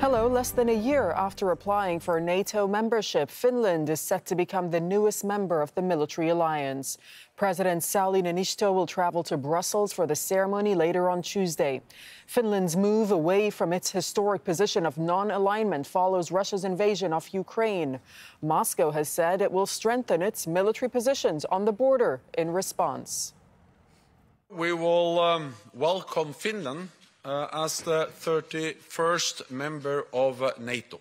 Hello. Less than a year after applying for NATO membership, Finland is set to become the newest member of the military alliance. President Sauli Niinisto will travel to Brussels for the ceremony later on Tuesday. Finland's move away from its historic position of non-alignment follows Russia's invasion of Ukraine. Moscow has said it will strengthen its military positions on the border in response. We will welcome Finland as the 31st member of NATO,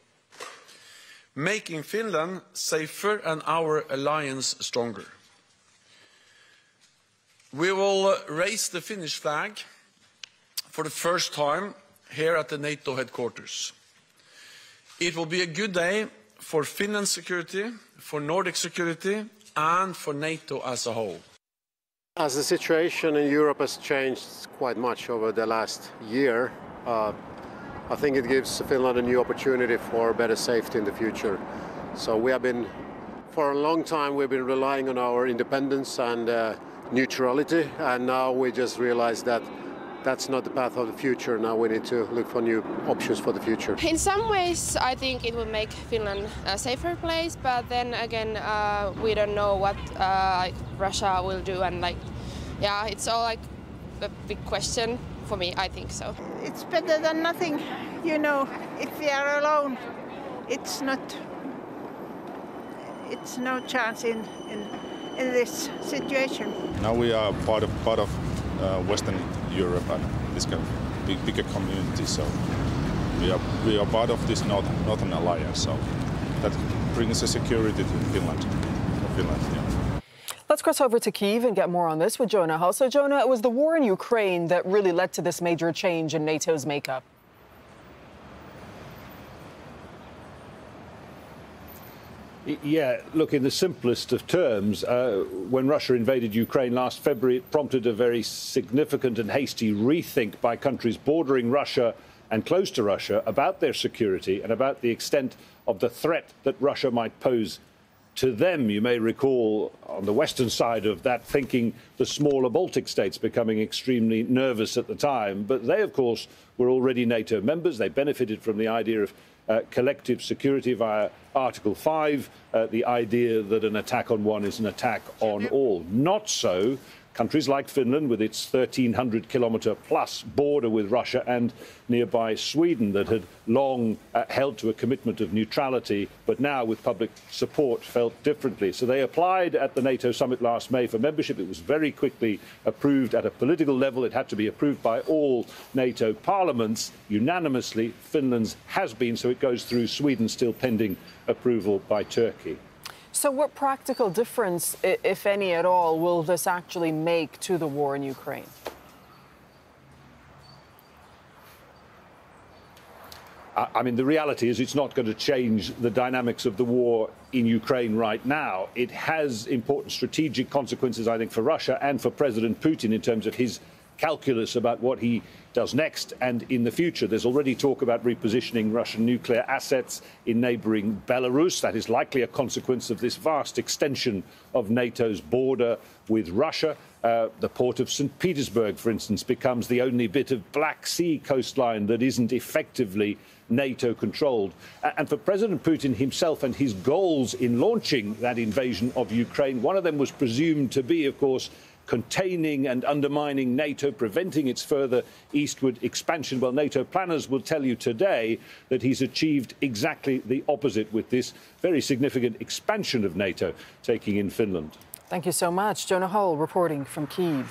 making Finland safer and our alliance stronger. We will raise the Finnish flag for the first time here at the NATO headquarters. It will be a good day for Finland's security, for Nordic security, and for NATO as a whole. As the situation in Europe has changed quite much over the last year, I think it gives Finland a new opportunity for better safety in the future. So for a long time, we've been relying on our independence and neutrality, and now we just realize that that's not the path of the future. Now we need to look for new options for the future. In some ways, I think it will make Finland a safer place, but then again, we don't know what Russia will do, and it's all a big question for me. I think so. It's better than nothing, If we are alone, it's no chance in this situation. Now we are part of Western Europe and this kind of bigger community, so we are part of this Northern Alliance, so that brings a security to Finland. Yeah. Let's cross over to Kyiv and get more on this with Jonah Hull. So, Jonah, it was the war in Ukraine that really led to this major change in NATO's makeup. Yeah, look, in the simplest of terms, when Russia invaded Ukraine last February, it prompted a very significant and hasty rethink by countries bordering Russia and close to Russia about their security and about the extent of the threat that Russia might pose to them. You may recall on the western side of that thinking, the smaller Baltic states becoming extremely nervous at the time. But they, of course, were already NATO members. They benefited from the idea of collective security via Article 5, the idea that an attack on one is an attack on all. Not so countries like Finland, with its 1,300-kilometre-plus border with Russia, and nearby Sweden, that had long held to a commitment of neutrality, but now, with public support, felt differently. So they applied at the NATO summit last May for membership. It was very quickly approved at a political level. It had to be approved by all NATO parliaments unanimously. Finland's has been, so it goes through Sweden, still pending approval by Turkey. So what practical difference, if any at all, will this actually make to the war in Ukraine? I mean, the reality is it's not going to change the dynamics of the war in Ukraine right now. It has important strategic consequences, I think, for Russia and for President Putin in terms of his calculus about what he does next and in the future. There's already talk about repositioning Russian nuclear assets in neighbouring Belarus. That is likely a consequence of this vast extension of NATO's border with Russia. The port of St. Petersburg, for instance, becomes the only bit of Black Sea coastline that isn't effectively NATO-controlled. And for President Putin himself and his goals in launching that invasion of Ukraine, one of them was presumed to be, of course, containing and undermining NATO, preventing its further eastward expansion. Well, NATO planners will tell you today that he's achieved exactly the opposite with this very significant expansion of NATO taking in Finland. Thank you so much. Jonah Hull reporting from Kyiv.